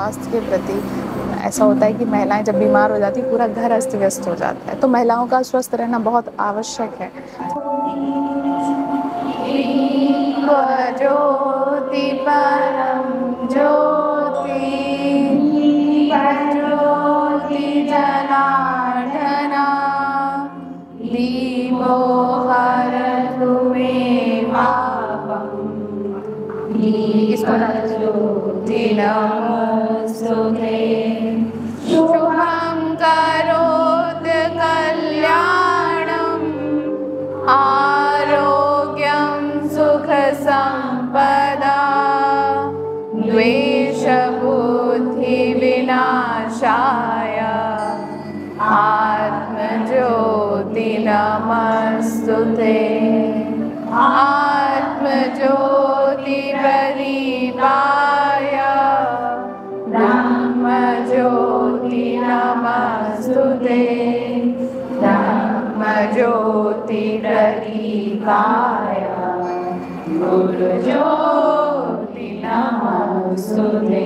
स्वास्थ्य के प्रति ऐसा होता है कि महिलाएं जब बीमार हो जाती पूरा घर अस्त व्यस्त हो जाता है, तो महिलाओं का स्वस्थ रहना बहुत आवश्यक है। ज्योति परम ज्योति ज्योति जनार्दना दीपो हरतु मे पापम् इसको ज्योति नमोस्तुते शुभं करोति कल्याणम् आरोग्यं सुख संपदा द्वेष बुद्धि विनाशाय आत्मज्योति नमस्तुते आत्मज्योति प्रदीपाय ब्रह्मज्योति नमस्तुते ब्रह्मज्योति प्रदीपाय गुरुज्योति नमस्तुते।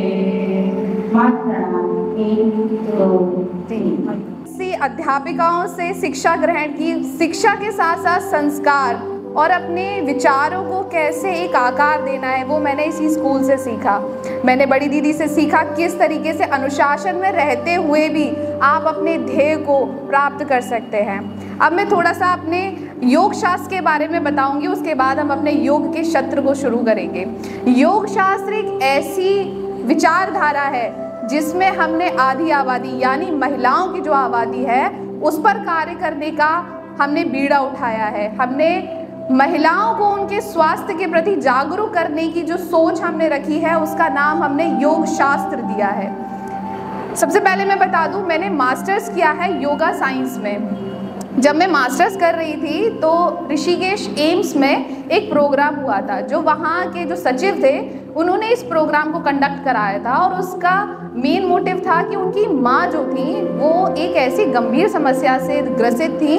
अध्यापिकाओं से शिक्षा ग्रहण की, शिक्षा के साथ साथ संस्कार और अपने विचारों को कैसे एक आकार देना है वो मैंने इसी स्कूल से सीखा। मैंने बड़ी दीदी से सीखा किस तरीके से अनुशासन में रहते हुए भी आप अपने ध्येय को प्राप्त कर सकते हैं। अब मैं थोड़ा सा अपने योग शास्त्र के बारे में बताऊंगी, उसके बाद हम अपने योग के सत्र को शुरू करेंगे। योग शास्त्र एक ऐसी विचारधारा है जिसमें हमने आधी आबादी यानी महिलाओं की जो आबादी है उस पर कार्य करने का हमने बीड़ा उठाया है। हमने महिलाओं को उनके स्वास्थ्य के प्रति जागरूक करने की जो सोच हमने रखी है उसका नाम हमने योग शास्त्र दिया है। सबसे पहले मैं बता दूं, मैंने मास्टर्स किया है योगा साइंस में। जब मैं मास्टर्स कर रही थी तो ऋषिकेश एम्स में एक प्रोग्राम हुआ था, जो वहाँ के जो सचिव थे उन्होंने इस प्रोग्राम को कंडक्ट कराया था और उसका मेन मोटिव था कि उनकी माँ जो थी वो एक ऐसी गंभीर समस्या से ग्रसित थी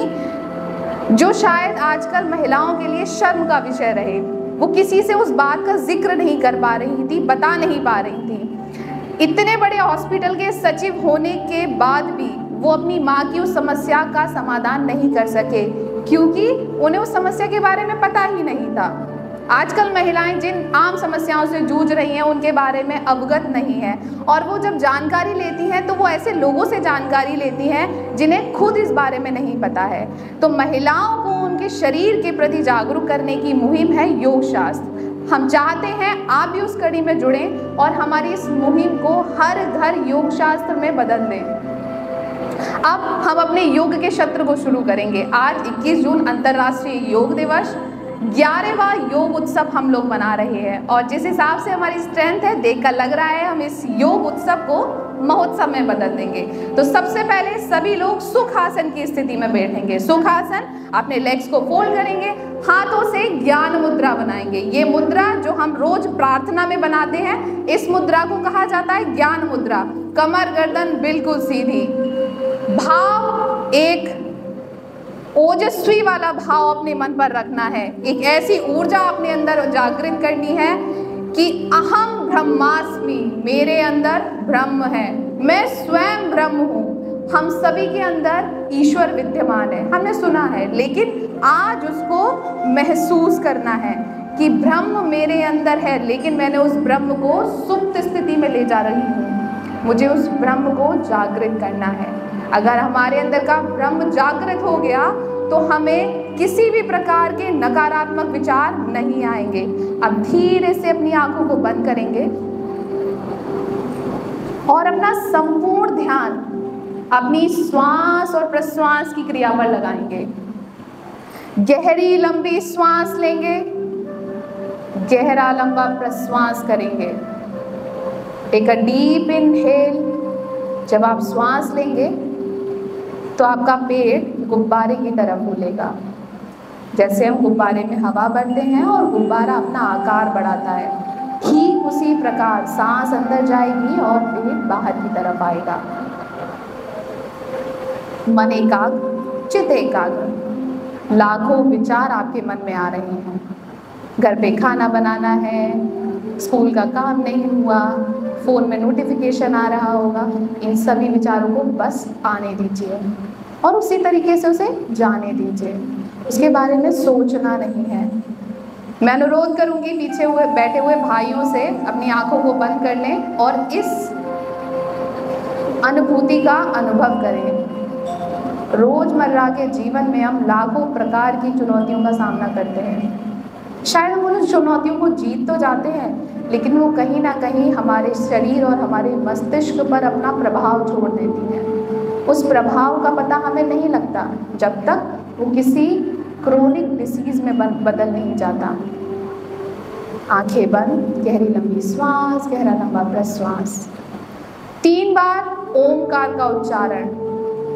जो शायद आजकल महिलाओं के लिए शर्म का विषय रहे। वो किसी से उस बात का जिक्र नहीं कर पा रही थी, बता नहीं पा रही थी। इतने बड़े हॉस्पिटल के सचिव होने के बाद भी वो अपनी माँ की उस समस्या का समाधान नहीं कर सके, क्योंकि उन्हें उस समस्या के बारे में पता ही नहीं था। आजकल महिलाएं जिन आम समस्याओं से जूझ रही हैं उनके बारे में अवगत नहीं है, और वो जब जानकारी लेती हैं तो वो ऐसे लोगों से जानकारी लेती हैं जिन्हें खुद इस बारे में नहीं पता है। तो महिलाओं को उनके शरीर के प्रति जागरूक करने की मुहिम है योग शास्त्र। हम चाहते हैं आप भी उस कड़ी में जुड़ें और हमारी इस मुहिम को हर घर योग शास्त्र में बदल दें। अब हम अपने योग के सत्र को शुरू करेंगे। आज 21 जून अंतर्राष्ट्रीय योग दिवस, 11वां योग उत्सव हम लोग मना रहे हैं, और जिस हिसाब से हमारी स्ट्रेंथ है देखकर लग रहा है हम इस योग उत्सव को महोत्सव में बदल देंगे। तो सबसे पहले सभी लोग सुखासन की स्थिति में बैठेंगे। सुखासन, अपने लेग्स को फोल्ड करेंगे, हाथों से ज्ञान मुद्रा बनाएंगे। ये मुद्रा जो हम रोज प्रार्थना में बनाते हैं, इस मुद्रा को कहा जाता है ज्ञान मुद्रा। कमर गर्दन बिल्कुल सीधी, भाव एक ओजस्वी वाला भाव अपने मन पर रखना है। एक ऐसी ऊर्जा अपने अंदर जागृत करनी है कि अहम ब्रह्मास्मि, मेरे अंदर ब्रह्म है, मैं स्वयं ब्रह्म हूँ। हम सभी के अंदर ईश्वर विद्यमान है, हमने सुना है, लेकिन आज उसको महसूस करना है कि ब्रह्म मेरे अंदर है, लेकिन मैंने उस ब्रह्म को सुप्त स्थिति में ले जा रही हूँ। मुझे उस ब्रह्म को जागृत करना है। अगर हमारे अंदर का ब्रह्म जागृत हो गया तो हमें किसी भी प्रकार के नकारात्मक विचार नहीं आएंगे। अब धीरे से अपनी आंखों को बंद करेंगे और अपना संपूर्ण ध्यान अपनी श्वास और प्रश्वास की क्रिया पर लगाएंगे। गहरी लंबी श्वास लेंगे, गहरा लंबा प्रश्वास करेंगे। Take a deep inhale. जब आप श्वास लेंगे तो आपका पेट गुब्बारे की तरह फूलेगा। जैसे हम गुब्बारे में हवा भरते हैं और गुब्बारा अपना आकार बढ़ाता है, ठीक उसी प्रकार सांस अंदर जाएगी और पेट बाहर की तरफ आएगा। मन एकाग्र, चित्त एकाग्र। लाखों विचार आपके मन में आ रहे हैं। घर पे खाना बनाना है, स्कूल का काम नहीं हुआ, फ़ोन में नोटिफिकेशन आ रहा होगा। इन सभी विचारों को बस आने दीजिए और उसी तरीके से उसे जाने दीजिए, उसके बारे में सोचना नहीं है। मैं अनुरोध करूंगी पीछे बैठे हुए भाइयों से अपनी आंखों को बंद कर लें और इस अनुभूति का अनुभव करें। रोजमर्रा के जीवन में हम लाखों प्रकार की चुनौतियों का सामना करते हैं। शायद हम उन चुनौतियों को जीत तो जाते हैं, लेकिन वो कहीं ना कहीं हमारे शरीर और हमारे मस्तिष्क पर अपना प्रभाव छोड़ देती हैं। उस प्रभाव का पता हमें नहीं लगता जब तक वो किसी क्रोनिक डिसीज में बदल नहीं जाता। आंखें बंद, गहरी लंबी श्वास, गहरा लंबा प्रश्वास। 3 बार ओमकार का उच्चारण।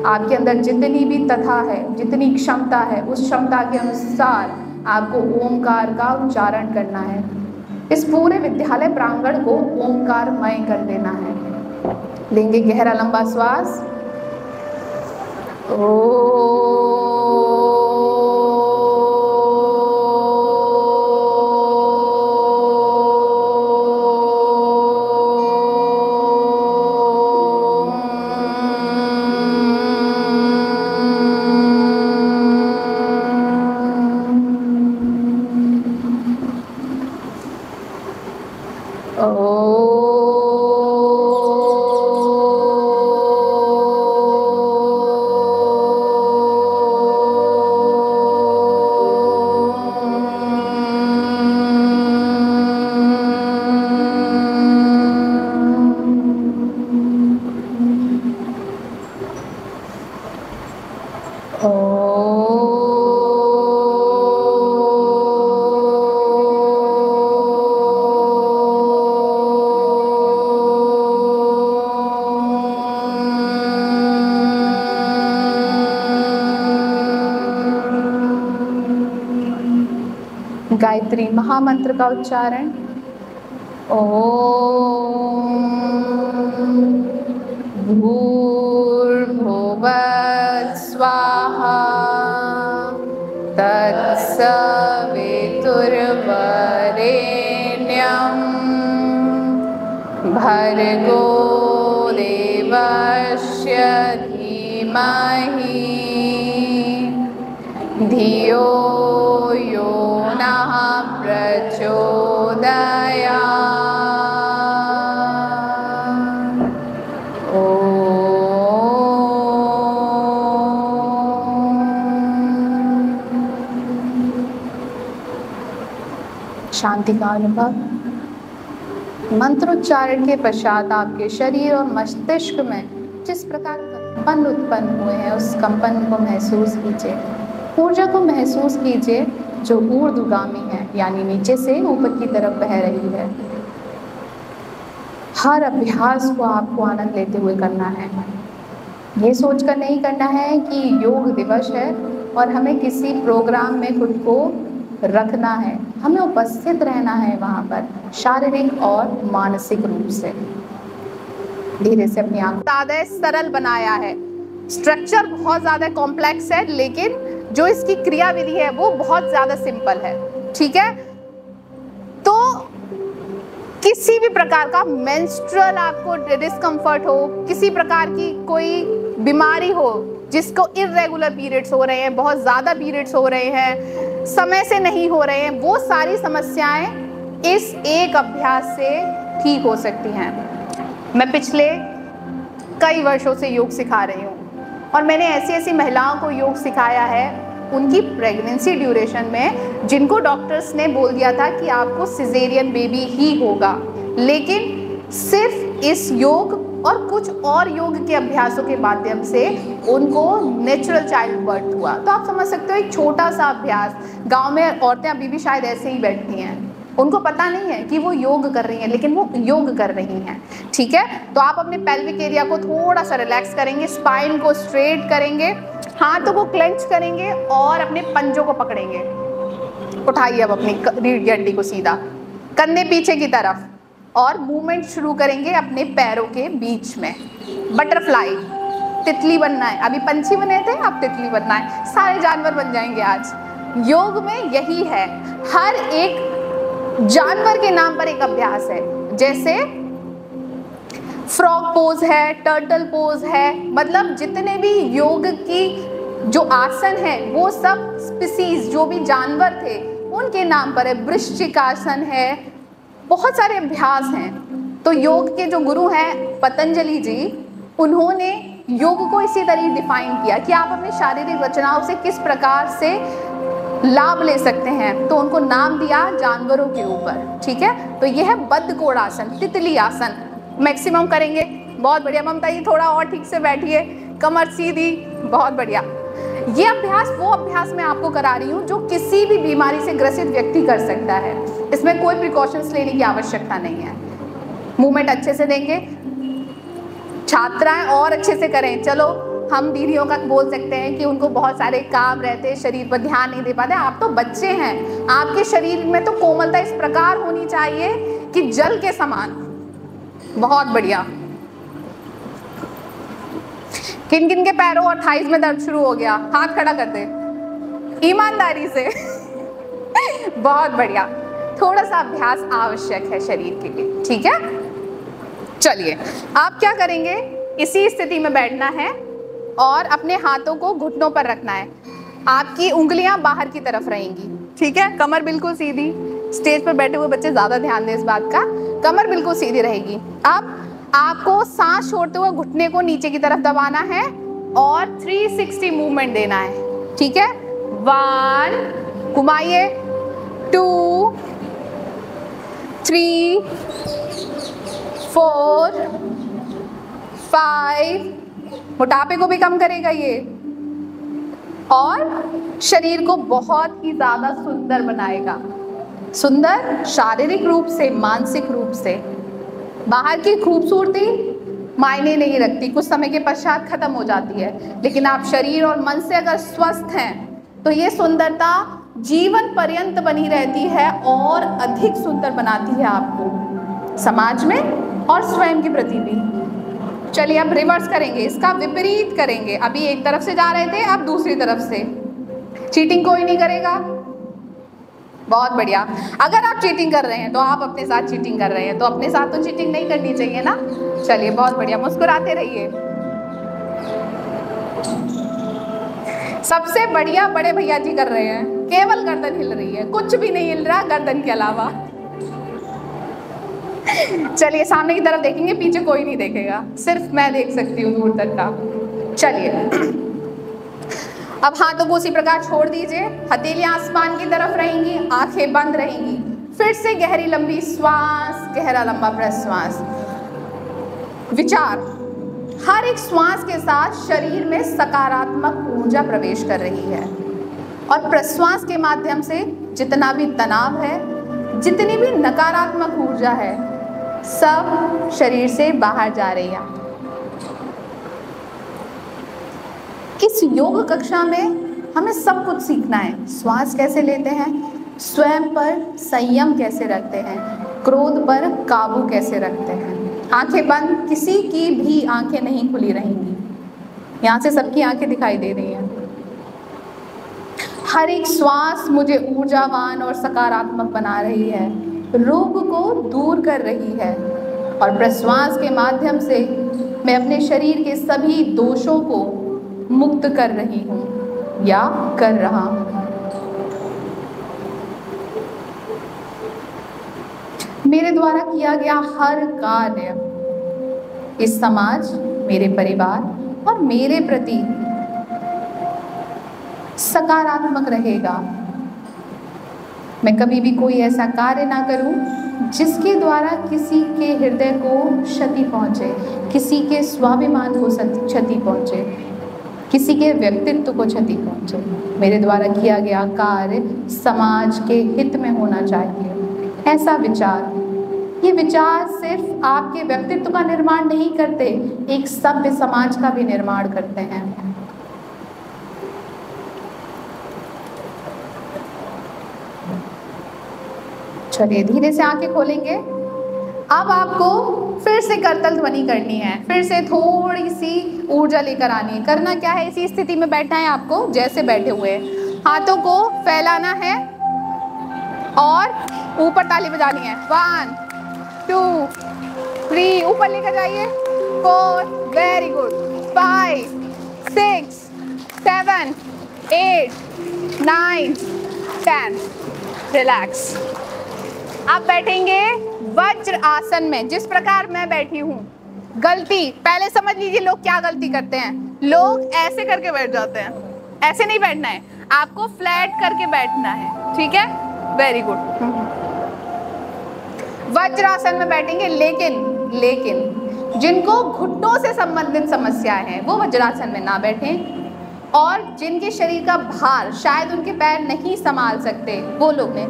आपके अंदर जितनी भी तथा है, जितनी क्षमता है, उस क्षमता के अनुसार आपको ओमकार का उच्चारण करना है। इस पूरे विद्यालय प्रांगण को ओमकारमय कर देना है। लेंगे गहरा लंबा श्वास। गायत्री महामंत्र का उच्चारण। ओम भूर्भुवः स्वाहा तत्सवितुर्वरेण्यं भर्गो देवस्य धीमहि धियो यो नः प्रचोदयात्। शांति का अनुभव। मंत्रोच्चारण के पश्चात आपके शरीर और मस्तिष्क में जिस प्रकार कंपन उत्पन्न हुए हैं, उस कंपन को महसूस कीजिए। ऊर्जा को महसूस कीजिए जो ऊर्ध्वगामी है, यानी नीचे से ऊपर की तरफ बह रही है। हर अभ्यास को आपको आनंद लेते हुए करना है। ये सोचकर नहीं करना है कि योग दिवस है और हमें किसी प्रोग्राम में खुद को रखना है। हमें उपस्थित रहना है वहाँ पर, शारीरिक और मानसिक रूप से। धीरे से अपनी आंख ज़्यादा सरल बनाया है। स्ट्रक्चर बहुत ज़्यादा कॉम्प्लेक्स है, लेकिन जो इसकी क्रियाविधि है वो बहुत ज़्यादा सिंपल है। ठीक है, तो किसी भी प्रकार का मेंस्ट्रुअल आपको डिस्कम्फर्ट हो, किसी प्रकार की कोई बीमारी हो, जिसको इर्रेगुलर पीरियड्स हो रहे हैं, बहुत ज़्यादा पीरियड्स हो रहे हैं, समय से नहीं हो रहे हैं, वो सारी समस्याएं इस एक अभ्यास से ठीक हो सकती हैं। मैं पिछले कई वर्षों से योग सिखा रही हूँ और मैंने ऐसी ऐसी महिलाओं को योग सिखाया है उनकी प्रेगनेंसी ड्यूरेशन में, जिनको डॉक्टर्स ने बोल दिया था कि आपको सिजेरियन बेबी ही होगा, लेकिन सिर्फ इस योग और कुछ और योग के अभ्यासों के माध्यम से उनको नेचुरल चाइल्ड बर्थ हुआ। तो आप समझ सकते हो, एक छोटा सा अभ्यास। गांव में औरतें अभी भी शायद ऐसे ही बैठती हैं, उनको पता नहीं है कि वो योग कर रही हैं, लेकिन वो योग कर रही हैं। ठीक है, तो आप अपने पेल्विक एरिया को थोड़ा सा रिलैक्स करेंगे, स्पाइन को स्ट्रेट करेंगे, हाथों को क्लेंच करेंगे और अपने पंजों को पकड़ेंगे। उठाइए अब अपनी रीढ़ की हड्डी को सीधा, कंधे पीछे की तरफ, और मूवमेंट शुरू करेंगे अपने पैरों के बीच में। बटरफ्लाई, तितली बनना है। अभी पंछी बने थे, अब तितली बनना है। सारे जानवर बन जाएंगे आज। योग में यही है, हर एक जानवर के नाम पर एक अभ्यास है। जैसे फ्रॉग पोज है, टर्टल पोज है, मतलब जितने भी योग की जो आसन है वो सब स्पीसीज जो भी जानवर थे उनके नाम पर है। वृश्चिक आसन है, बहुत सारे अभ्यास हैं। तो योग के जो गुरु हैं पतंजलि जी, उन्होंने योग को इसी तरह डिफाइन किया कि आप अपनी शारीरिक रचनाओं से किस प्रकार से लाभ ले सकते हैं, तो उनको नाम दिया जानवरों के ऊपर। ठीक है, तो यह है बद्धकोण आसन, तितली आसन। मैक्सिमम करेंगे, बहुत बढ़िया। ममता जी थोड़ा और ठीक से बैठिए, कमर सीधी, बहुत बढ़िया। ये अभ्यास वो अभ्यास मैं आपको करा रही हूँ जो किसी भी बीमारी से ग्रसित व्यक्ति कर सकता है। इसमें कोई प्रिकॉशंस लेने की आवश्यकता नहीं है। मूवमेंट अच्छे से देंगे, छात्राएं और अच्छे से करें। चलो हम दीदियों का बोल सकते हैं कि उनको बहुत सारे काम रहते हैं, शरीर पर ध्यान नहीं दे पाते। आप तो बच्चे हैं, आपके शरीर में तो कोमलता इस प्रकार होनी चाहिए कि जल के समान। बहुत बढ़िया। किन किन के पैरों और थाइज में दर्द शुरू हो गया, हाथ खड़ा कर दे ईमानदारी से। बहुत बढ़िया। थोड़ा सा अभ्यास आवश्यक है शरीर के लिए, ठीक है। चलिए आप क्या करेंगे, इसी स्थिति में बैठना है और अपने हाथों को घुटनों पर रखना है। आपकी उंगलियां बाहर की तरफ रहेंगी, ठीक है। कमर बिल्कुल सीधी, स्टेज पर बैठे हुए बच्चे ज्यादा ध्यान दें इस बात का, कमर बिल्कुल सीधी रहेगी। अब आपको सांस छोड़ते हुए घुटने को नीचे की तरफ दबाना है और 360 मूवमेंट देना है, ठीक है। 1, घुमाइए, 2, 3, 4, 5, मोटापे को भी कम करेगा ये और शरीर को बहुत ही ज्यादा सुंदर बनाएगा। सुंदर शारीरिक रूप से, मानसिक रूप से। बाहर की खूबसूरती मायने नहीं रखती, कुछ समय के पश्चात खत्म हो जाती है, लेकिन आप शरीर और मन से अगर स्वस्थ हैं तो ये सुंदरता जीवन पर्यंत बनी रहती है और अधिक सुंदर बनाती है आपको, समाज में और स्वयं के प्रति भी। चलिए अब रिवर्स करेंगे, इसका विपरीत करेंगे। अभी एक तरफ से जा रहे थे, अब दूसरी तरफ से। चीटिंग कोई नहीं करेगा, बहुत बढ़िया। अगर आप चीटिंग कर रहे हैं तो आप अपने साथ चीटिंग कर रहे हैं, तो अपने साथ तो चीटिंग नहीं करनी चाहिए ना। चलिए बहुत बढ़िया, मुस्कुराते रहिए। सबसे बढ़िया बड़े भैया जी कर रहे हैं, केवल गर्दन हिल रही है, कुछ भी नहीं हिल रहा गर्दन के अलावा। चलिए सामने की तरफ देखेंगे, पीछे कोई नहीं देखेगा, सिर्फ मैं देख सकती हूँ दूर तक का। चलिए अब हाथों को उसी प्रकार छोड़ दीजिए, हथेलियां आसमान की तरफ रहेंगी, आंखें बंद रहेंगी। फिर से गहरी लंबी श्वास, गहरा लंबा प्रश्वास। विचार, हर एक श्वास के साथ शरीर में सकारात्मक ऊर्जा प्रवेश कर रही है और प्रश्वास के माध्यम से जितना भी तनाव है, जितनी भी नकारात्मक ऊर्जा है, सब शरीर से बाहर जा रही है। इस योग कक्षा में हमें सब कुछ सीखना है। श्वास कैसे लेते हैं, स्वयं पर संयम कैसे रखते हैं, क्रोध पर काबू कैसे रखते हैं। आंखें बंद, किसी की भी आंखें नहीं खुली रहेंगी। यहाँ से सबकी आंखें दिखाई दे रही हैं। हर एक श्वास मुझे ऊर्जावान और सकारात्मक बना रही है, रोग को दूर कर रही है और प्रश्वास के माध्यम से मैं अपने शरीर के सभी दोषों को मुक्त कर रही हूँ या कर रहा हूँ। मेरे द्वारा किया गया हर कार्य इस समाज, मेरे परिवार और मेरे प्रति सकारात्मक रहेगा। मैं कभी भी कोई ऐसा कार्य ना करूं जिसके द्वारा किसी के हृदय को क्षति पहुंचे, किसी के स्वाभिमान को क्षति पहुंचे, किसी के व्यक्तित्व को क्षति पहुंचे। मेरे द्वारा किया गया कार्य समाज के हित में होना चाहिए। ऐसा विचार, ये विचार सिर्फ आपके व्यक्तित्व का निर्माण नहीं करते, एक सभ्य समाज का भी निर्माण करते हैं। चलिए धीरे से आंखें खोलेंगे। अब आपको फिर से करतल ध्वनि करनी है, फिर से थोड़ी सी ऊर्जा लेकर आनी है। करना क्या है, इसी स्थिति में बैठना है आपको जैसे बैठे हुए। हाथों को फैलाना है और ऊपर ताली बजानी है। 1 2 3, ऊपर लेकर जाइए, 4, वेरी गुड, 5, 6, 7, 8, 9, 10, रिलैक्स। अब बैठेंगे वज्र आसन में, जिस प्रकार मैं बैठी हूँ। गलती पहले समझ लीजिए, लोग क्या गलती करते हैं। लोग ऐसे करके बैठ जाते हैं, ऐसे नहीं बैठना है, आपको फ्लैट करके बैठना है, ठीक है, वेरी गुड। वज्रासन में बैठेंगे, लेकिन जिनको घुटनों से संबंधित समस्याएं हैं वो वज्रासन में ना बैठें, और जिनके शरीर का भार शायद उनके पैर नहीं संभाल सकते वो लोग ने,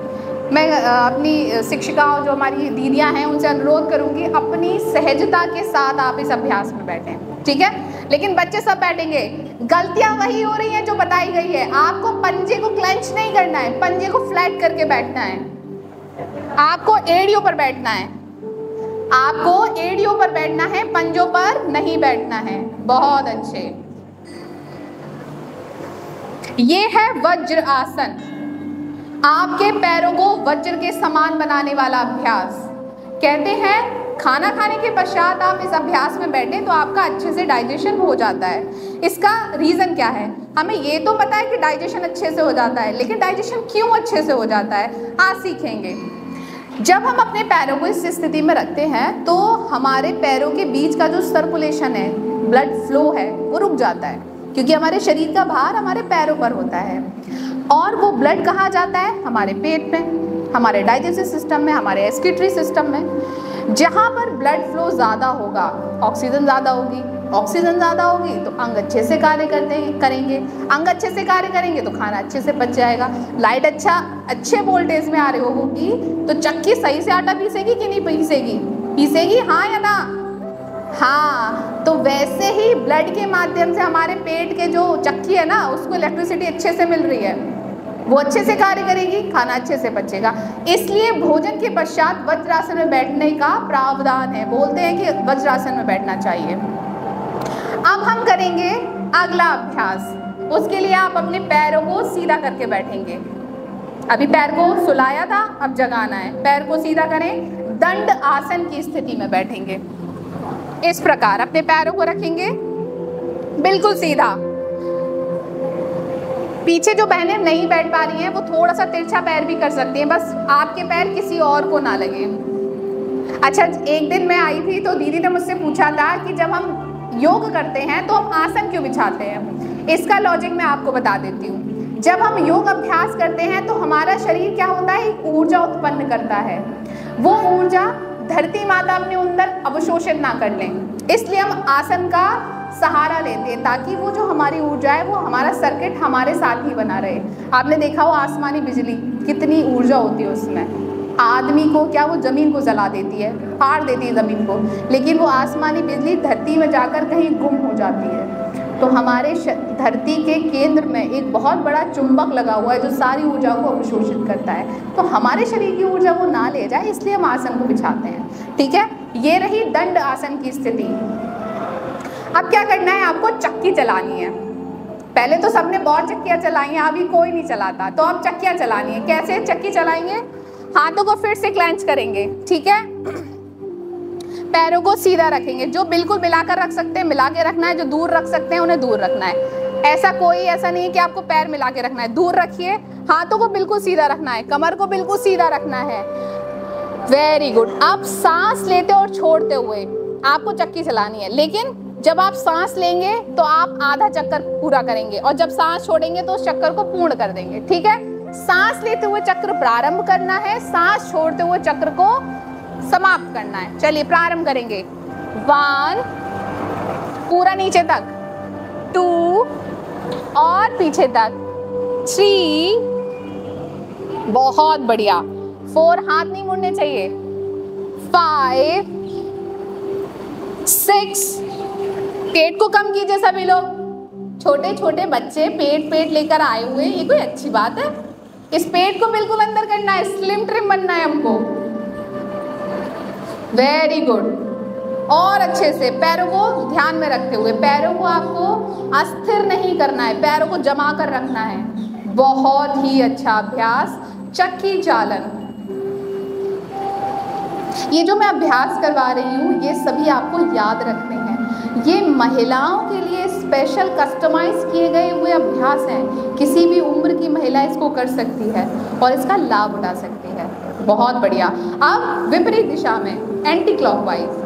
मैं अपनी शिक्षिकाओं जो हमारी दीदियां हैं उनसे अनुरोध करूंगी अपनी सहजता के साथ आप इस अभ्यास में बैठें, ठीक है। लेकिन बच्चे सब बैठेंगे। गलतियां वही हो रही हैं जो बताई गई है। आपको पंजे को क्लेंच नहीं करना है, पंजे को फ्लैट करके बैठना है, आपको एड़ियों पर बैठना है, आपको एड़ियों पर बैठना है, पंजों पर नहीं बैठना है। बहुत अच्छे, ये है वज्र आसन, आपके पैरों को वज्र के समान बनाने वाला अभ्यास। कहते हैं खाना खाने के पश्चात आप इस अभ्यास में बैठें तो आपका अच्छे से डाइजेशन हो जाता है। इसका रीज़न क्या है? हमें ये तो पता है कि डाइजेशन अच्छे से हो जाता है, लेकिन डाइजेशन क्यों अच्छे से हो जाता है आज सीखेंगे। जब हम अपने पैरों को इस स्थिति में रखते हैं तो हमारे पैरों के बीच का जो सर्कुलेशन है, ब्लड फ्लो है, वो रुक जाता है, क्योंकि हमारे शरीर का भार हमारे पैरों पर होता है। और वो ब्लड कहाँ जाता है? हमारे पेट में, हमारे डाइजेस्टिव सिस्टम में, हमारे एक्सक्रीटरी सिस्टम में। जहाँ पर ब्लड फ्लो ज़्यादा होगा ऑक्सीजन ज़्यादा होगी, ऑक्सीजन ज़्यादा होगी तो अंग अच्छे से कार्य करेंगे, अंग अच्छे से कार्य करेंगे तो खाना अच्छे से पच जाएगा। लाइट अच्छे वोल्टेज में आ रही होगी तो चक्की सही से आटा पीसेगी कि नहीं पीसेगी, हाँ या ना? हाँ। तो वैसे ही ब्लड के माध्यम से हमारे पेट के जो चक्की है ना, उसको इलेक्ट्रिसिटी अच्छे से मिल रही है, वो अच्छे से कार्य करेगी, खाना अच्छे से पचेगा। इसलिए भोजन के पश्चात वज्रासन में बैठने का प्रावधान है, बोलते हैं कि वज्रासन में बैठना चाहिए। अब हम करेंगे अगला अभ्यास। उसके लिए आप अपने पैरों को सीधा करके बैठेंगे। अभी पैर को सुलाया था, अब जगाना है। पैर को सीधा करें, दंड आसन की स्थिति में बैठेंगे। इस प्रकार अपने पैरों को रखेंगे बिल्कुल सीधा। पीछे जो बहनें नहीं बैठ पा रही हैं वो थोड़ा सा तिरछा पैर भी कर सकती हैं, बस आपके पैर किसी और को ना लगे। अच्छा, एक दिन मैं आई थी तो दीदी ने मुझसे पूछा था कि जब हम योग करते हैं तो हम आसन क्यों बिछाते हैं। इसका लॉजिक मैं आपको बता देती हूँ। जब हम योग अभ्यास करते हैं तो हमारा शरीर क्या होता है, एक ऊर्जा उत्पन्न करता है। वो ऊर्जा धरती माता अपने अंदर अवशोषित ना कर लें, इसलिए हम आसन का सहारा लेते हैं ताकि वो जो हमारी ऊर्जा है, वो हमारा सर्किट हमारे साथ ही बना रहे। आपने देखा हो आसमानी बिजली, कितनी ऊर्जा होती है उसमें। आदमी को क्या, वो ज़मीन को जला देती है, फाड़ देती है ज़मीन को, लेकिन वो आसमानी बिजली धरती में जाकर कहीं गुम हो जाती है। तो हमारे धरती के केंद्र में एक बहुत बड़ा चुंबक लगा हुआ है जो सारी ऊर्जा को अवशोषित करता है। तो हमारे शरीर की ऊर्जा वो ना ले जाए, इसलिए हम आसन को बिछाते हैं, ठीक है। ये रही दंड आसन की स्थिति। अब क्या करना है, आपको चक्की चलानी है। पहले तो सबने बहुत चक्कियाँ चलाई हैं, अभी कोई नहीं चलाता, तो अब चक्कियाँ चलानी है। कैसे चक्की चलाएंगे? हाथों को फिर से क्लेंच करेंगे, ठीक है। पैरों को सीधा रखेंगे, जो बिल्कुल मिलाकर रख सकते हैं मिला के रखना है, जो दूर रख सकते हैं उन्हें दूर रखना है। ऐसा नहीं है कि आपको पैर मिला के रखना है, दूर रखिए। हाथों को बिल्कुल सीधा रखना है, कमर को बिल्कुल सीधा रखना है। Very good. आप सांस लेते और छोड़ते हुए आपको चक्की चलानी है, लेकिन जब आप सांस लेंगे तो आप आधा चक्कर पूरा करेंगे और जब सांस छोड़ेंगे तो उस चक्कर को पूर्ण कर देंगे, ठीक है। सांस लेते हुए चक्र प्रारंभ करना है, सांस छोड़ते हुए चक्र को समाप्त करना है। चलिए प्रारंभ करेंगे। 1, पूरा नीचे तक, 2 और पीछे तक, 3, बहुत बढ़िया, 4, हाथ नहीं मुड़ने चाहिए, 5, 6, पेट को कम कीजिए सभी लोग। छोटे छोटे बच्चे पेट लेकर आए हुए, ये कोई अच्छी बात है? इस पेट को बिल्कुल अंदर करना है, स्लिम ट्रिम बनना है हमको। Very good. और अच्छे से पैरों को ध्यान में रखते हुए, पैरों को आपको अस्थिर नहीं करना है, पैरों को जमा कर रखना है। बहुत ही अच्छा अभ्यास, चक्की चालन। ये जो मैं अभ्यास करवा रही हूँ ये सभी आपको याद रखने हैं। ये महिलाओं के लिए स्पेशल कस्टमाइज किए गए हुए अभ्यास हैं। किसी भी उम्र की महिला इसको कर सकती है और इसका लाभ उठा सकती है। बहुत बढ़िया। अब विपरीत दिशा में, एंटी क्लॉकवाइज।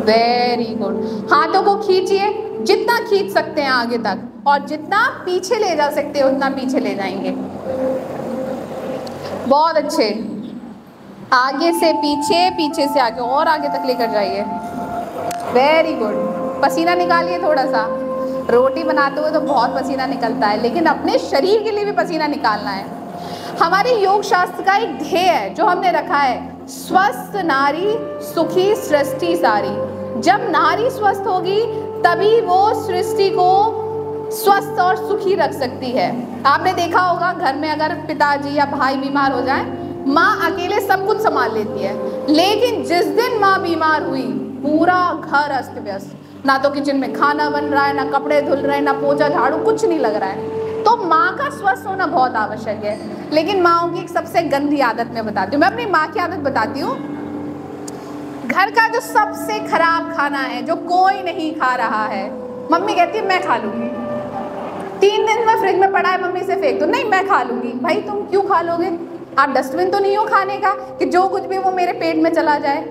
Very good. हाथों को खींचिए, जितना खींच सकते हैं आगे तक, और जितना पीछे ले जा सकते हैं उतना पीछे ले जाएंगे। बहुत अच्छे। आगे से पीछे, पीछे से आगे, और आगे तक लेकर जाइए। Very good. पसीना निकालिए थोड़ा सा। रोटी बनाते हुए तो बहुत पसीना निकलता है, लेकिन अपने शरीर के लिए भी पसीना निकालना है। हमारे योग शास्त्र का एक ध्येय है जो हमने रखा है, स्वस्थ नारी सुखी सृष्टि सारी। जब नारी स्वस्थ होगी तभी वो सृष्टि को स्वस्थ और सुखी रख सकती है। आपने देखा होगा घर में अगर पिताजी या भाई बीमार हो जाए, माँ अकेले सब कुछ संभाल लेती है, लेकिन जिस दिन माँ बीमार हुई पूरा घर अस्त व्यस्त, ना तो किचन में खाना बन रहा है, ना कपड़े धुल रहे हैं, ना पोछा झाड़ू, कुछ नहीं लग रहा है। तो माँ का स्वस्थ होना बहुत आवश्यक है। लेकिन माँओं की एक सबसे गंदी आदत मैं बताती हूँ, मैं अपनी माँ की आदत बताती हूँ। घर का जो सबसे खराब खाना है जो कोई नहीं खा रहा है, मम्मी कहती है मैं खा लूंगी। 3 दिन में फ्रिज में पड़ा है, मम्मी से फेंक दो, नहीं मैं खा लूंगी। भाई तुम क्यों खा लोगे? आप डस्टबिन तो नहीं हो खाने का कि जो कुछ भी वो मेरे पेट में चला जाए।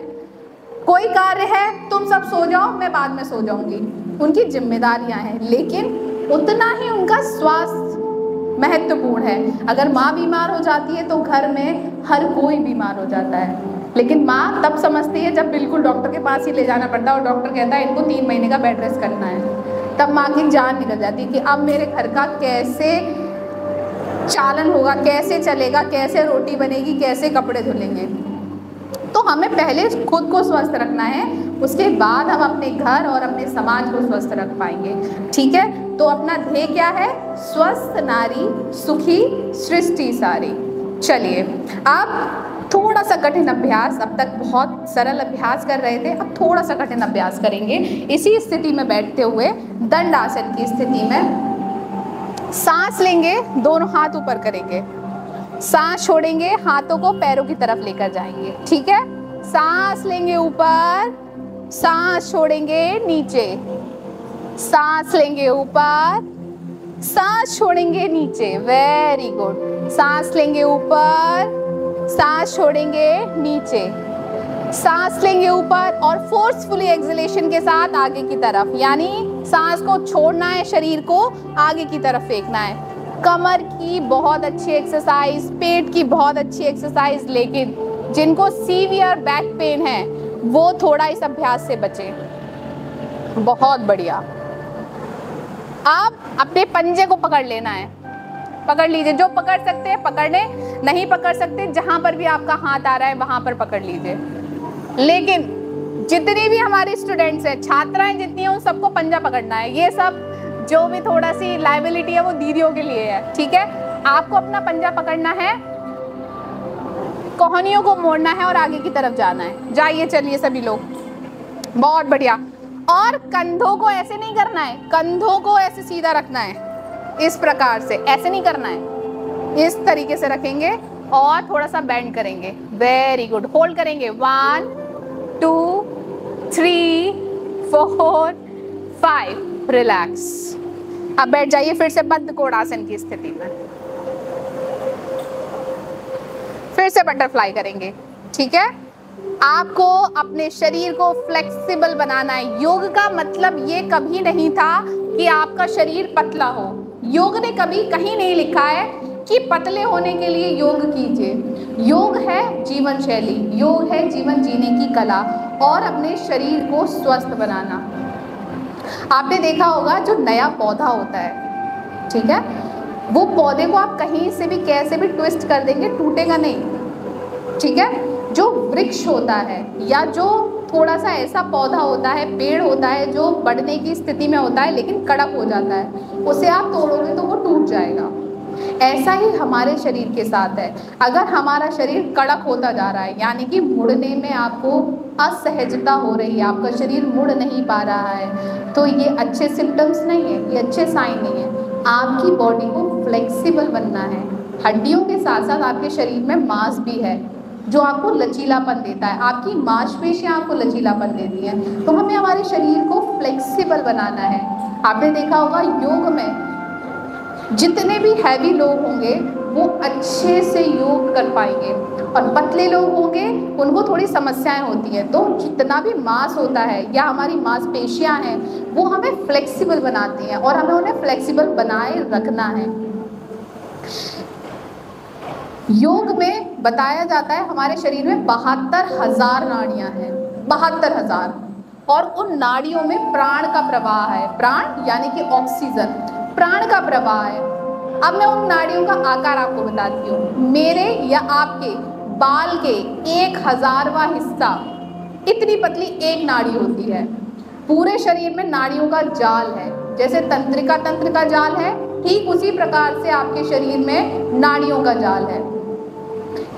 कोई कार्य है, तुम सब सो जाओ, मैं बाद में सो जाऊंगी। उनकी जिम्मेदारियां हैं, लेकिन उतना ही उनका स्वास्थ्य महत्वपूर्ण है। अगर माँ बीमार हो जाती है तो घर में हर कोई बीमार हो जाता है, लेकिन माँ तब समझती है जब बिल्कुल डॉक्टर के पास ही ले जाना पड़ता है और डॉक्टर कहता है इनको 3 महीने का बेड रेस्ट करना है। तब माँ की जान निकल जाती है कि अब मेरे घर का कैसे चालन होगा, कैसे चलेगा, कैसे रोटी बनेगी, कैसे कपड़े धुलेंगे। तो हमें पहले खुद को स्वस्थ रखना है, उसके बाद हम अपने घर और अपने समाज को स्वस्थ रख पाएंगे। ठीक है, तो अपना ध्येय क्या है? स्वस्थ नारी सुखी सृष्टि सारी। चलिए अब थोड़ा सा कठिन अभ्यास, अब तक बहुत सरल अभ्यास कर रहे थे, अब थोड़ा सा कठिन अभ्यास करेंगे। इसी स्थिति में बैठते हुए दंड आसन की स्थिति में सांस लेंगे, दोनों हाथ ऊपर करेंगे, सांस छोड़ेंगे, हाथों को पैरों की तरफ लेकर जाएंगे। ठीक है, सांस लेंगे ऊपर, सांस छोड़ेंगे नीचे, सांस लेंगे ऊपर, सांस छोड़ेंगे नीचे। Very good. सांस लेंगे ऊपर, सांस छोड़ेंगे नीचे, सांस लेंगे ऊपर और फोर्सफुली एक्सलेशन के साथ आगे की तरफ, यानी सांस को छोड़ना है, शरीर को आगे की तरफ फेंकना है। कमर की बहुत अच्छी एक्सरसाइज, पेट की बहुत अच्छी एक्सरसाइज, लेकिन जिनको सीवियर बैक पेन है वो थोड़ा इस अभ्यास से बचें। बहुत बढ़िया। अब अपने पंजे को पकड़ लेना है, पकड़ लीजिए, जो पकड़ सकते हैं पकड़ लें, नहीं पकड़ सकते जहां पर भी आपका हाथ आ रहा है वहां पर पकड़ लीजिए। लेकिन जितनी भी हमारी स्टूडेंट्स हैं, छात्राएं जितनी हैं, उन सबको पंजा पकड़ना है। ये सब जो भी थोड़ा सी लायबिलिटी है वो दीदियों के लिए है। ठीक है, आपको अपना पंजा पकड़ना है, कोहनियों को मोड़ना है और आगे की तरफ जाना है। जाइए, चलिए सभी लोग। बहुत बढ़िया। और कंधों को ऐसे नहीं करना है, कंधों को ऐसे सीधा रखना है, इस प्रकार से, ऐसे नहीं करना है, इस तरीके से रखेंगे और थोड़ा सा बेंड करेंगे। Very good. होल्ड करेंगे 1 2 3 4 5। रिलैक्स। अब बैठ जाइए फिर से बद्ध कोणासन की स्थिति में, फिर से बटरफ्लाई करेंगे। ठीक है, आपको अपने शरीर को फ्लेक्सिबल बनाना है। योग का मतलब ये कभी नहीं था कि आपका शरीर पतला हो। योग ने कभी कहीं नहीं लिखा है कि पतले होने के लिए योग कीजिए। योग है जीवन शैली, योग है जीवन जीने की कला और अपने शरीर को स्वस्थ बनाना। आपने देखा होगा जो नया पौधा होता है, ठीक है, वो पौधे को आप कहीं से भी कैसे भी ट्विस्ट कर देंगे, टूटेगा नहीं। ठीक है, जो वृक्ष होता है या जो थोड़ा सा ऐसा पौधा होता है, पेड़ होता है जो बढ़ने की स्थिति में होता है लेकिन कड़क हो जाता है, उसे आप तोड़ोगे तो वो टूट जाएगा। ऐसा ही हमारे शरीर के साथ है। अगर हमारा शरीर कड़क होता जा रहा है, यानी कि मुड़ने में आपको असहजता हो रही है, आपका शरीर मुड़ नहीं पा रहा है, तो ये अच्छे सिम्टम्स नहीं है, ये अच्छे साइन नहीं है। आपकी बॉडी को फ्लेक्सिबल बनना है। हड्डियों के साथ साथ आपके शरीर में मांस भी है, जो आपको लचीलापन देता है, आपकी मांसपेशियां आपको लचीलापन देती हैं। तो हमें हमारे शरीर को फ्लेक्सिबल बनाना है। आपने देखा होगा योग में जितने भी हैवी लोग होंगे वो अच्छे से योग कर पाएंगे, और पतले लोग होंगे उनको थोड़ी समस्याएं होती हैं। तो जितना भी मांस होता है या हमारी मांसपेशियां हैं वो हमें फ्लेक्सिबल बनाती हैं, और हमें उन्हें फ्लेक्सिबल बनाए रखना है। योग में बताया जाता है हमारे शरीर में 72,000 नाड़ियां हैं, 72,000, और उन नाड़ियों में प्राण का प्रवाह है। प्राण यानी कि ऑक्सीजन, प्राण का प्रवाह है। अब मैं उन नाड़ियों का आकार आपको बताती हूँ। मेरे या आपके बाल के 1,000वां हिस्सा इतनी पतली एक नाड़ी होती है। पूरे शरीर में नाड़ियों का जाल है, जैसे तंत्रिका तंत्र का जाल है, ठीक उसी प्रकार से आपके शरीर में नाड़ियों का जाल है।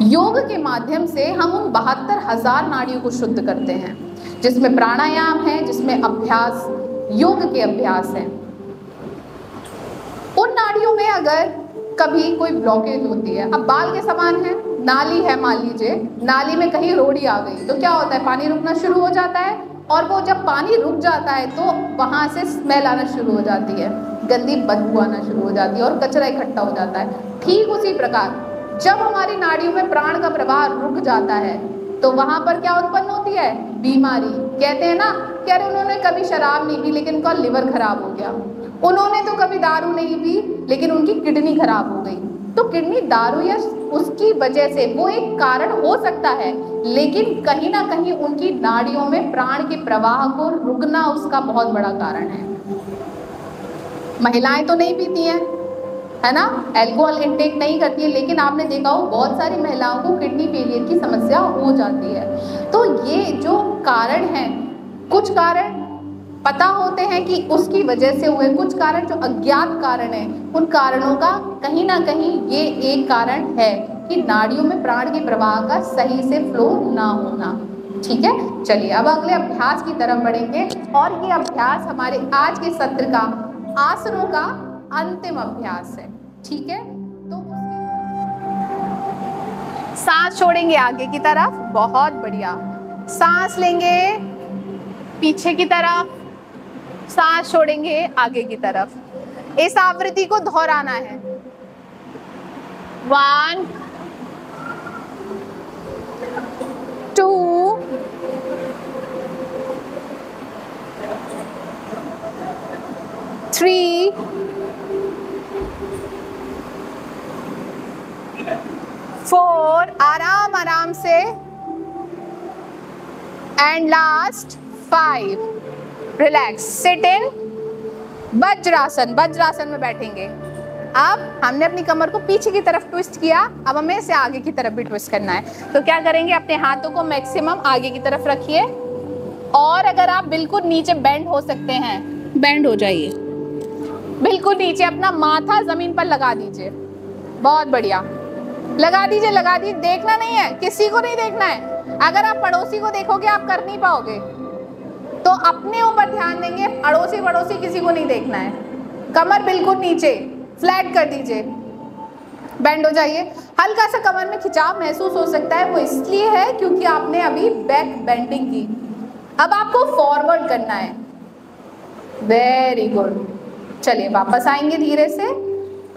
योग के माध्यम से हम उन 72,000 नाड़ियों को शुद्ध करते हैं, जिसमें प्राणायाम है, जिसमें अभ्यास, योग के अभ्यास हैं। उन नाड़ियों में अगर कभी कोई ब्लॉकेज होती है, अब बाल के समान है, नाली है, मान लीजिए नाली में कहीं रोड़ी आ गई तो क्या होता है, पानी रुकना शुरू हो जाता है, और वो जब पानी रुक जाता है तो वहाँ से स्मेल आना शुरू हो जाती है, गंदी बदबू आना शुरू हो जाती है और कचरा इकट्ठा हो जाता है। ठीक उसी प्रकार जब हमारी नाड़ियों में प्राण का प्रवाह रुक जाता है तो वहाँ पर क्या उत्पन्न होती है, बीमारी। कहते हैं ना कि अरे उन्होंने कभी शराब नहीं पी लेकिन उनका लिवर खराब हो गया, उन्होंने तो कभी दारू नहीं पी लेकिन उनकी किडनी खराब हो गई। तो किडनी दारू या उसकी वजह से वो एक कारण हो सकता है, लेकिन कहीं ना कहीं उनकी नाड़ियों में प्राण के प्रवाह को रुकना उसका बहुत बड़ा कारण है। महिलाएं तो नहीं पीती हैं, है ना, अल्कोहल इंटेक नहीं करती है, लेकिन आपने देखा हो बहुत सारी महिलाओं को किडनी फेलियर की समस्या हो जाती है। तो ये जो कारण हैं, कुछ कारण पता होते हैं कि उसकी वजह से हुए, कुछ कारण जो अज्ञात कारण हैं, उन कारणों का कहीं ना कहीं ये एक कारण है कि नाड़ियों में प्राण के प्रवाह का सही से फ्लो ना होना। ठीक है, चलिए अब अगले अभ्यास की तरफ बढ़ेंगे, और ये अभ्यास हमारे आज के सत्र का आसनों का अंतिम अभ्यास है। ठीक है, तो सांस छोड़ेंगे आगे की तरफ, बहुत बढ़िया, सांस लेंगे पीछे की तरफ, सांस छोड़ेंगे आगे की तरफ। इस आवृत्ति को दोहराना है। 1 2 3 4, आराम आराम से, and last 5, relax, sit in vajrasana. Vajrasana में बैठेंगे। अब हमने अपनी कमर को पीछे की तरफ ट्विस्ट किया, अब हमें इसे आगे की तरफ भी ट्विस्ट करना है। तो क्या करेंगे, अपने हाथों को मैक्सिमम आगे की तरफ रखिए, और अगर आप बिल्कुल नीचे बेंड हो सकते हैं, बेंड हो जाइए, बिल्कुल नीचे अपना माथा जमीन पर लगा दीजिए। बहुत बढ़िया, लगा दीजिए, लगा दीजिए, देखना नहीं है, किसी को नहीं देखना है। अगर आप पड़ोसी को देखोगे आप कर नहीं पाओगे, तो अपने ऊपर ध्यान देंगे, अड़ोसी पड़ोसी किसी को नहीं देखना है। कमर बिल्कुल नीचे फ्लैट कर दीजिए, बेंड हो जाइए। हल्का सा कमर में खिंचाव महसूस हो सकता है, वो इसलिए है क्योंकि आपने अभी बैक बेंडिंग की। अब आपको फॉरवर्ड करना है, वेरी गुड। चलिए वापस आएंगे धीरे से।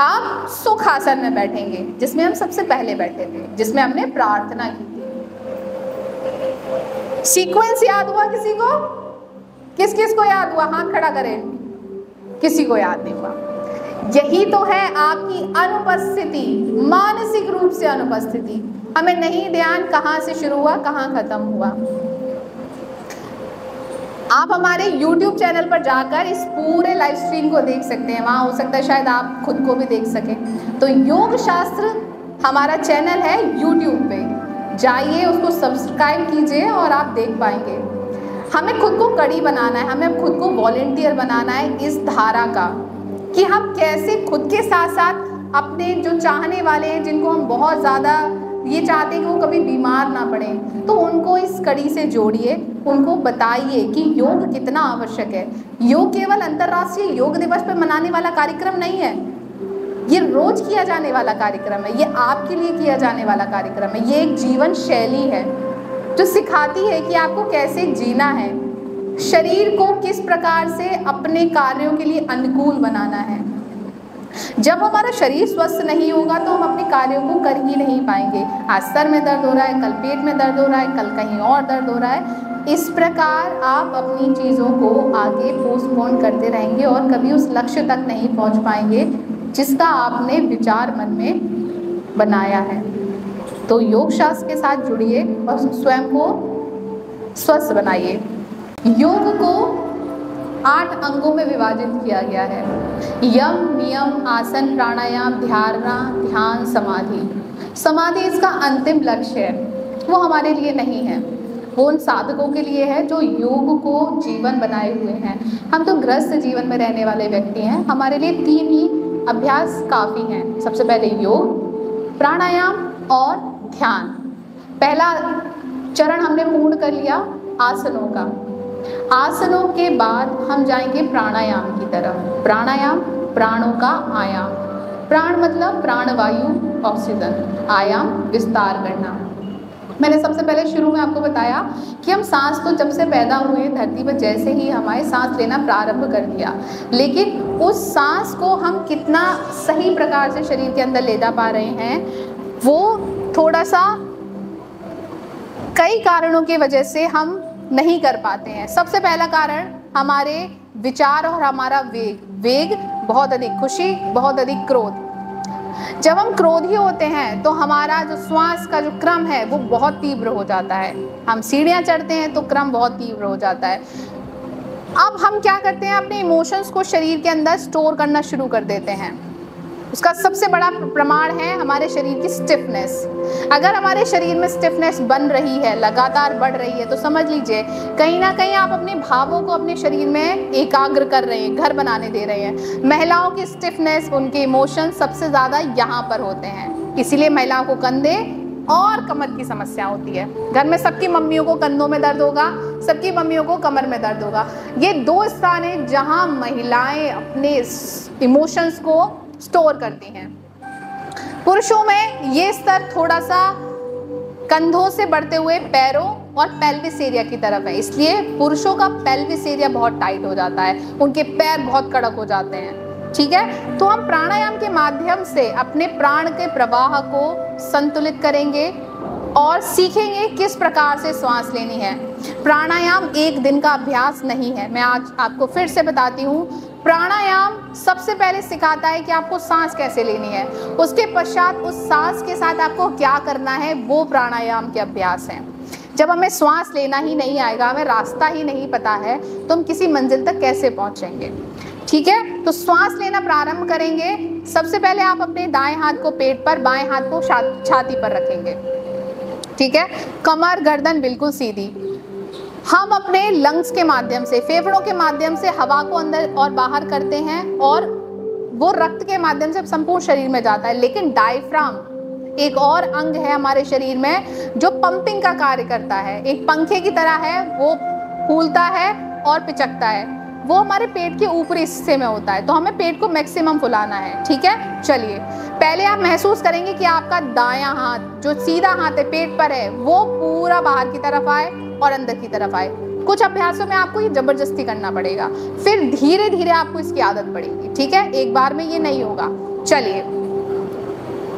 आप सुखासन में बैठेंगे, जिसमें हम सबसे पहले बैठे थे, जिसमें हमने प्रार्थना की थी। सीक्वेंस याद हुआ किसी को? किस किस को याद हुआ, हाथ खड़ा करें। किसी को याद नहीं हुआ। यही तो है आपकी अनुपस्थिति, मानसिक रूप से अनुपस्थिति। हमें नहीं ध्यान कहाँ से शुरू हुआ कहाँ खत्म हुआ। आप हमारे YouTube चैनल पर जाकर इस पूरे लाइव स्ट्रीम को देख सकते हैं, वहाँ हो सकता है शायद आप खुद को भी देख सकें। तो योग शास्त्र हमारा चैनल है YouTube पे, जाइए उसको सब्सक्राइब कीजिए और आप देख पाएंगे। हमें खुद को कड़ी बनाना है, हमें खुद को वॉलेंटियर बनाना है इस धारा का, कि हम कैसे खुद के साथ साथ अपने जो चाहने वाले हैं, जिनको हम बहुत ज़्यादा ये चाहते हैं कि वो कभी बीमार ना पड़े, तो उनको इस कड़ी से जोड़िए, उनको बताइए कि योग कितना आवश्यक है। योग केवल अंतर्राष्ट्रीय योग दिवस पर मनाने वाला कार्यक्रम नहीं है, ये रोज किया जाने वाला कार्यक्रम है, ये आपके लिए किया जाने वाला कार्यक्रम है। ये एक जीवन शैली है जो सिखाती है कि आपको कैसे जीना है, शरीर को किस प्रकार से अपने कार्यों के लिए अनुकूल बनाना है। जब हमारा शरीर स्वस्थ नहीं होगा तो हम अपने कार्यों को कर ही नहीं पाएंगे। आज सर में दर्द हो रहा है, कल पेट में दर्द हो रहा है, कल कहीं और दर्द हो रहा है। इस प्रकार आप अपनी चीज़ों को आगे पोस्टपोन करते रहेंगे और कभी उस लक्ष्य तक नहीं पहुंच पाएंगे जिसका आपने विचार मन में बनाया है। तो योग शास्त्र के साथ जुड़िए और स्वयं को स्वस्थ बनाइए। योग को 8 अंगों में विभाजित किया गया है। यम, नियम, आसन, प्राणायाम, धारणा, ध्यान, समाधि। समाधि इसका अंतिम लक्ष्य है, वो हमारे लिए नहीं है, वो उन साधकों के लिए है जो योग को जीवन बनाए हुए हैं। हम तो गृहस्थ जीवन में रहने वाले व्यक्ति हैं, हमारे लिए 3 ही अभ्यास काफ़ी हैं। सबसे पहले योग, प्राणायाम और ध्यान। पहला चरण हमने पूर्ण कर लिया आसनों का। आसनों के बाद हम जाएंगे प्राणायाम की तरफ। प्राणायाम प्राणों का आयाम। प्राण मतलब प्राणवायु, ऑक्सीजन। आयाम विस्तार करना। मैंने सबसे पहले शुरू में आपको बताया कि हम सांस तो जब से पैदा हुए धरती पर जैसे ही हमारे सांस लेना प्रारंभ कर दिया, लेकिन उस सांस को हम कितना सही प्रकार से शरीर के अंदर ले जा पा रहे हैं वो थोड़ा सा कई कारणों की वजह से हम नहीं कर पाते हैं। सबसे पहला कारण हमारे विचार और हमारा वेग, बहुत अधिक खुशी, बहुत अधिक क्रोध। जब हम क्रोधी होते हैं तो हमारा जो श्वास का जो क्रम है वो बहुत तीव्र हो जाता है। हम सीढ़ियाँ चढ़ते हैं तो क्रम बहुत तीव्र हो जाता है। अब हम क्या करते हैं, अपने इमोशंस को शरीर के अंदर स्टोर करना शुरू कर देते हैं। उसका सबसे बड़ा प्रमाण है हमारे शरीर की स्टिफनेस। अगर हमारे शरीर में स्टिफनेस बन रही है, लगातार बढ़ रही है, तो समझ लीजिए कहीं ना कहीं आप अपने भावों को अपने शरीर में एकाग्र कर रहे हैं, घर बनाने दे रहे हैं। महिलाओं की स्टिफनेस, उनके इमोशंस सबसे ज़्यादा यहाँ पर होते हैं, इसीलिए महिलाओं को कंधे और कमर की समस्या होती है। घर में सबकी मम्मियों को कंधों में दर्द होगा, सबकी मम्मियों को कमर में दर्द होगा। ये 2 स्थान है जहाँ महिलाएं अपने इमोशंस को स्टोर करती हैं। पुरुषों में ये स्तर थोड़ा सा कंधों से बढ़ते हुए पैरों और पेल्विस एरिया की तरफ है, इसलिए पुरुषों का पेल्विस एरिया बहुत टाइट हो जाता है, उनके पैर बहुत कड़क हो जाते हैं। ठीक है, तो हम प्राणायाम के माध्यम से अपने प्राण के प्रवाह को संतुलित करेंगे और सीखेंगे किस प्रकार से सांस लेनी है। प्राणायाम एक दिन का अभ्यास नहीं है, मैं आज आपको फिर से बताती हूँ। प्राणायाम सबसे पहले सिखाता है कि आपको सांस कैसे लेनी है, उसके पश्चात उस सांस के साथ आपको क्या करना है, वो प्राणायाम के अभ्यास हैं। जब हमें सांस लेना ही नहीं आएगा, हमें रास्ता ही नहीं पता है, तो हम किसी मंजिल तक कैसे पहुंचेंगे। ठीक है, तो सांस लेना प्रारंभ करेंगे। सबसे पहले आप अपने दाएं हाथ को पेट पर, बाएं हाथ को छाती पर रखेंगे। ठीक है, कमर गर्दन बिल्कुल सीधी। हम अपने लंग्स के माध्यम से, फेफड़ों के माध्यम से हवा को अंदर और बाहर करते हैं और वो रक्त के माध्यम से संपूर्ण शरीर में जाता है। लेकिन डायफ्राम एक और अंग है हमारे शरीर में जो पंपिंग का कार्य करता है, एक पंखे की तरह है, वो फूलता है और पिचकता है। वो हमारे पेट के ऊपरी हिस्से में होता है, तो हमें पेट को मैक्सिमम फुलाना है। ठीक है, चलिए पहले आप महसूस करेंगे कि आपका दायां हाथ जो सीधा हाथ है पेट पर है वो पूरा बाहर की तरफ आए और अंदर की तरफ आए। कुछ अभ्यासों में आपको ये जबरदस्ती करना पड़ेगा, फिर धीरे धीरे आपको इसकी आदत पड़ेगी। ठीक है, एक बार में ये नहीं होगा। चलिए,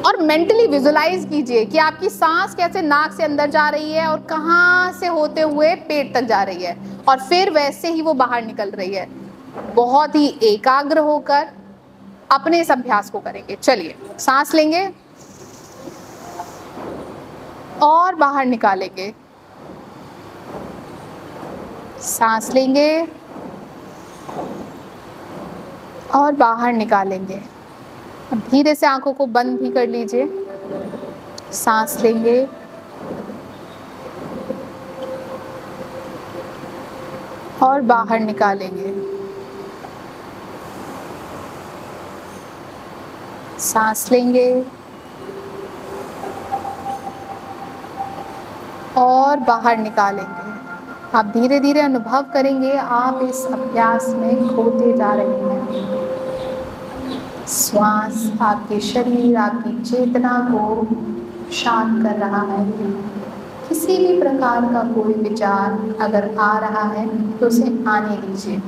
और मेंटली विजुलाइज कीजिए कि आपकी सांस कैसे नाक से अंदर जा रही है और कहाँ से होते हुए पेट तक जा रही है और फिर वैसे ही वो बाहर निकल रही है। बहुत ही एकाग्र होकर अपने इस अभ्यास को करेंगे। चलिए, सांस लेंगे और बाहर निकालेंगे, सांस लेंगे और बाहर निकालेंगे। अब धीरे से आंखों को बंद भी कर लीजिए। सांस लेंगे और बाहर निकालेंगे। सांस लेंगे और बाहर निकालेंगे। आप धीरे धीरे अनुभव करेंगे आप इस अभ्यास में खोते जा रहे हैं। श्वास आपके शरीर, आपकी चेतना को शांत कर रहा है। किसी भी प्रकार का कोई विचार अगर आ रहा है तो उसे आने दीजिए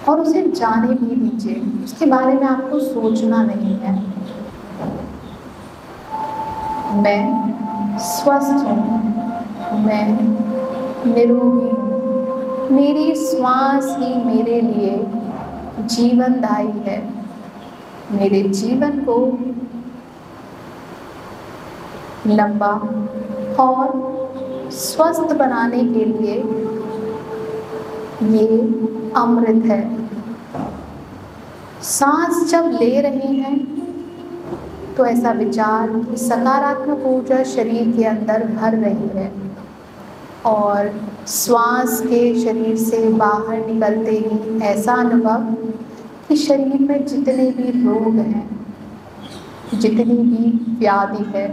और उसे जाने भी दीजिए। उसके बारे में आपको सोचना नहीं है। मैं स्वस्थ हूँ, मैं निरोगी हूँ, मेरी श्वास ही मेरे लिए जीवनदायी है। मेरे जीवन को लंबा और स्वस्थ बनाने के लिए ये अमृत है। सांस जब ले रहे हैं तो ऐसा विचार कि सकारात्मक ऊर्जा शरीर के अंदर भर रही है और श्वास के शरीर से बाहर निकलते ही ऐसा अनुभव कि शरीर में जितने भी रोग हैं, जितनी भी व्याधि है,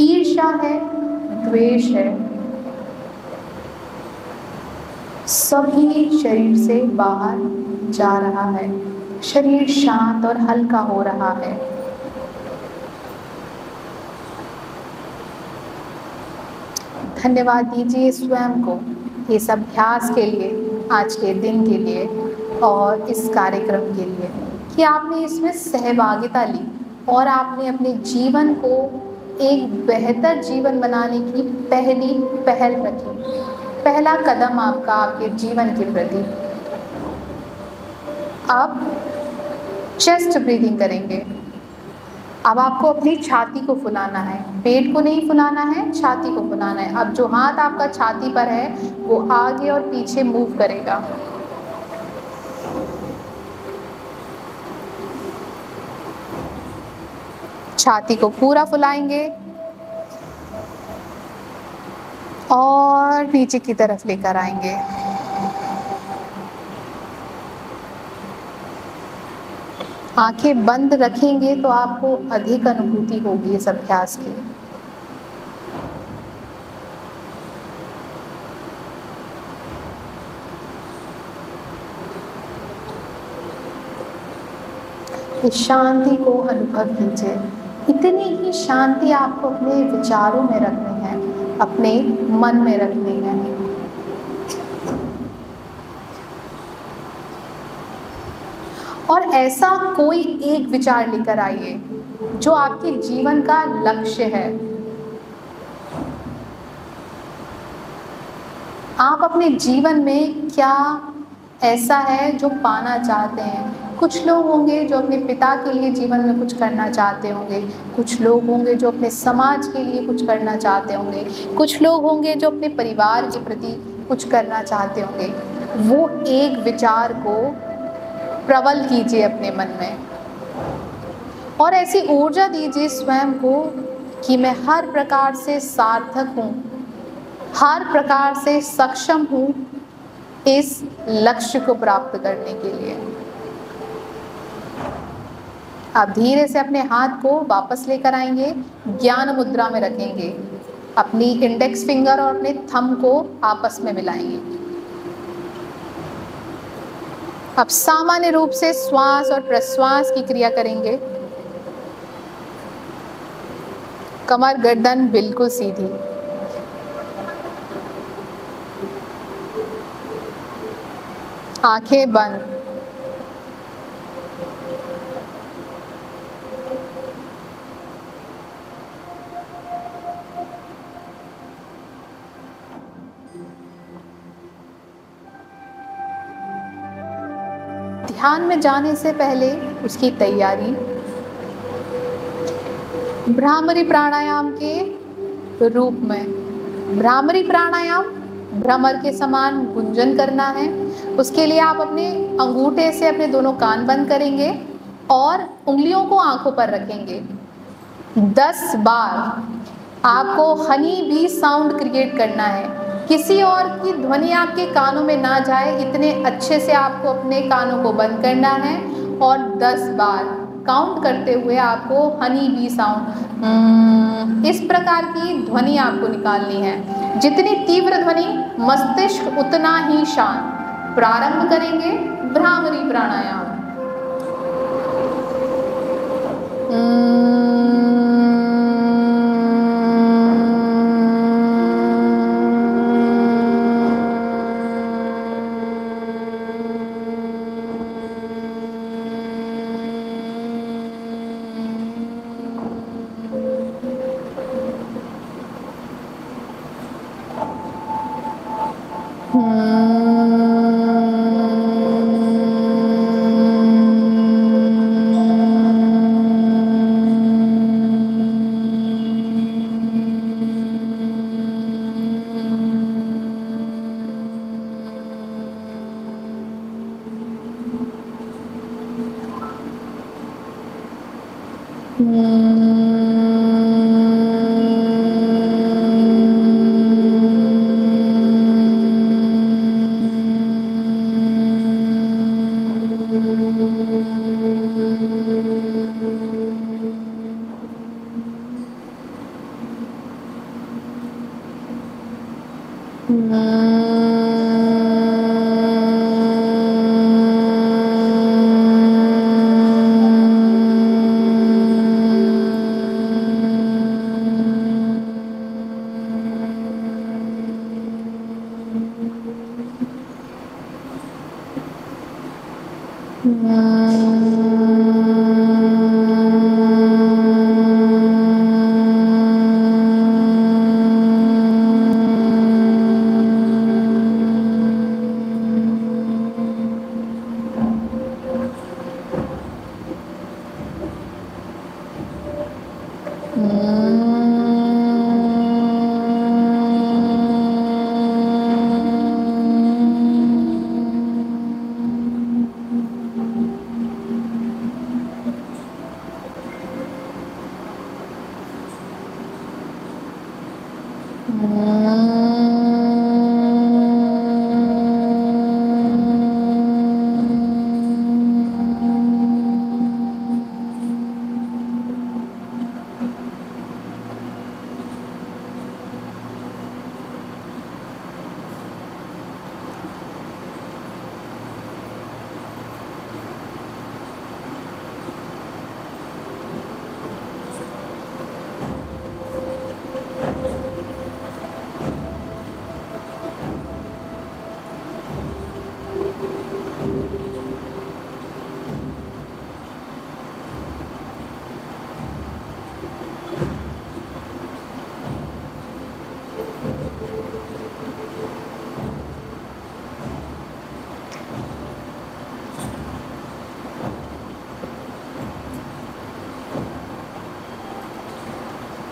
ईर्ष्या है, द्वेष है, सभी शरीर से बाहर जा रहा है। शरीर शांत और हल्का हो रहा है। धन्यवाद दीजिए स्वयं को इस अभ्यास के लिए, आज के दिन के लिए और इस कार्यक्रम के लिए कि आपने इसमें सहभागिता ली और आपने अपने जीवन को एक बेहतर जीवन बनाने की पहली पहल रखी। पहला कदम आपका आपके जीवन के प्रति। अब चेस्ट ब्रीदिंग करेंगे। अब आपको अपनी छाती को फुलाना है, पेट को नहीं फुलाना है, छाती को फुलाना है। अब जो हाथ आपका छाती पर है वो आगे और पीछे मूव करेगा। छाती को पूरा फुलाएंगे और नीचे की तरफ लेकर आएंगे। आंखें बंद रखेंगे तो आपको अधिक अनुभूति होगी इस अभ्यास की। इस शांति को अनुभव कीजिए। इतनी ही शांति आपको अपने विचारों में रखनी है, अपने मन में रखनी है। और ऐसा कोई एक विचार लेकर आइए जो आपके जीवन का लक्ष्य है। आप अपने जीवन में क्या ऐसा है जो पाना चाहते हैं। कुछ लोग होंगे जो अपने पिता के लिए जीवन में कुछ करना चाहते होंगे, कुछ लोग होंगे जो अपने समाज के लिए कुछ करना चाहते होंगे, कुछ लोग होंगे जो अपने परिवार के प्रति कुछ करना चाहते होंगे। वो एक विचार को प्रबल कीजिए अपने मन में और ऐसी ऊर्जा दीजिए स्वयं को कि मैं हर प्रकार से सार्थक हूँ, हर प्रकार से सक्षम हूँ इस लक्ष्य को प्राप्त करने के लिए। आप धीरे से अपने हाथ को वापस लेकर आएंगे, ज्ञान मुद्रा में रखेंगे, अपनी इंडेक्स फिंगर और अपने थंब को आपस में मिलाएंगे। अब सामान्य रूप से श्वास और प्रश्वास की क्रिया करेंगे। कमर गर्दन बिल्कुल सीधी, आंखें बंद। ध्यान में जाने से पहले उसकी तैयारी भ्रामरी प्राणायाम के रूप में। भ्रामरी प्राणायाम भ्रमर के समान गुंजन करना है। उसके लिए आप अपने अंगूठे से अपने दोनों कान बंद करेंगे और उंगलियों को आंखों पर रखेंगे। 10 बार आपको हनी बी साउंड क्रिएट करना है। किसी और की ध्वनि आपके कानों में ना जाए, इतने अच्छे से आपको अपने कानों को बंद करना है और 10 बार काउंट करते हुए आपको हनी बी साउंड, इस प्रकार की ध्वनि आपको निकालनी है। जितनी तीव्र ध्वनि, मस्तिष्क उतना ही शांत। प्रारंभ करेंगे भ्रामरी प्राणायाम।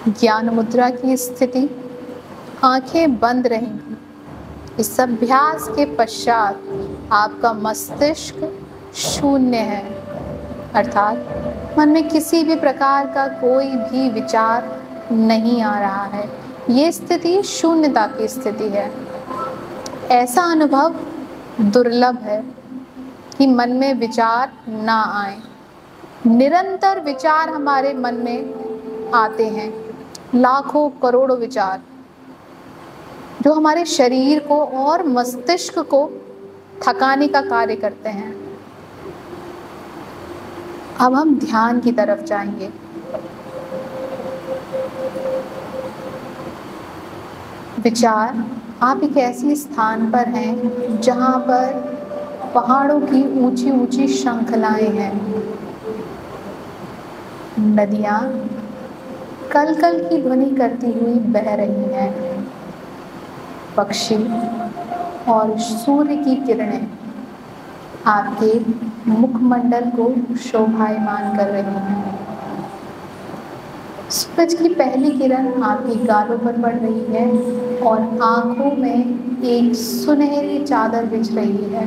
ज्ञान मुद्रा की स्थिति, आंखें बंद रहेंगी। इस अभ्यास के पश्चात आपका मस्तिष्क शून्य है, अर्थात मन में किसी भी प्रकार का कोई भी विचार नहीं आ रहा है। ये स्थिति शून्यता की स्थिति है। ऐसा अनुभव दुर्लभ है कि मन में विचार ना आए। निरंतर विचार हमारे मन में आते हैं, लाखों करोड़ों विचार, जो हमारे शरीर को और मस्तिष्क को थकाने का कार्य करते हैं। अब हम ध्यान की तरफ जाएंगे। विचार, आप एक ऐसे स्थान पर हैं जहां पर पहाड़ों की ऊंची ऊंची श्रृंखलाएं हैं। नदियां कल कल की ध्वनि करती हुई बह रही हैं। पक्षी और सूर्य की किरणें आपके मुखमंडल को शोभायमान कर रही हैं। सूरज की पहली किरण आपकी गालों पर पड़ रही है और आंखों में एक सुनहरी चादर बिछ रही है।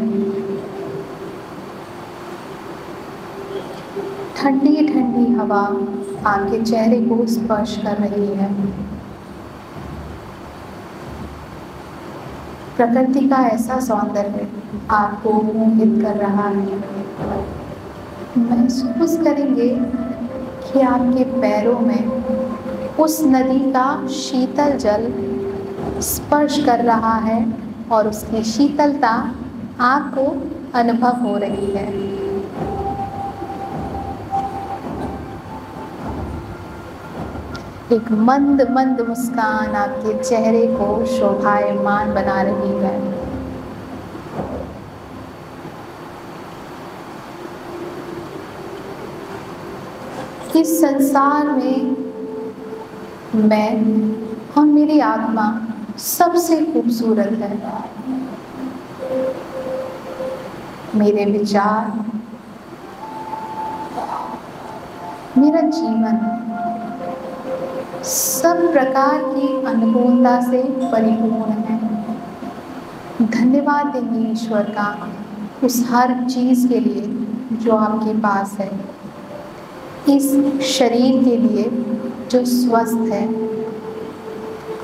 ठंडी ठंडी हवा आपके चेहरे को स्पर्श कर रही है। प्रकृति का ऐसा सौंदर्य आपको मोहित कर रहा है। महसूस करेंगे कि आपके पैरों में उस नदी का शीतल जल स्पर्श कर रहा है और उसकी शीतलता आपको अनुभव हो रही है। एक मंद मंद मुस्कान आपके चेहरे को शोभायमान बना रही है। इस संसार में मैं और मेरी आत्मा सबसे खूबसूरत है। मेरे विचार, मेरा जीवन सब प्रकार की अनुकूलता से परिपूर्ण है। धन्यवाद देंगे ईश्वर का उस हर चीज के लिए जो आपके पास है, इस शरीर के लिए जो स्वस्थ है,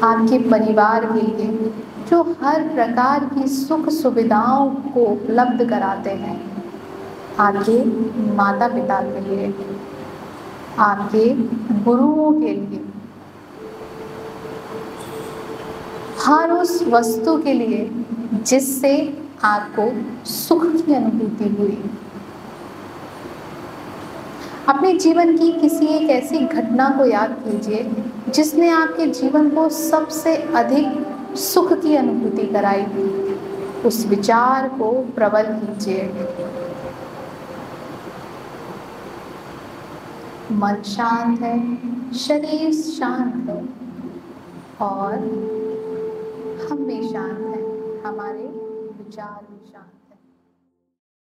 आपके परिवार के लिए जो हर प्रकार की सुख सुविधाओं को उपलब्ध कराते हैं, आपके माता पिता के लिए, आपके गुरुओं के लिए, हर उस वस्तु के लिए जिससे आपको सुख की अनुभूति हुई। अपने जीवन की किसी एक ऐसी घटना को याद कीजिए जिसने आपके जीवन को सबसे अधिक सुख की अनुभूति कराई। उस विचार को प्रबल कीजिए। मन शांत है, शरीर शांत है और हम भी शांत हैं, हमारे विचार भी शांत हैं।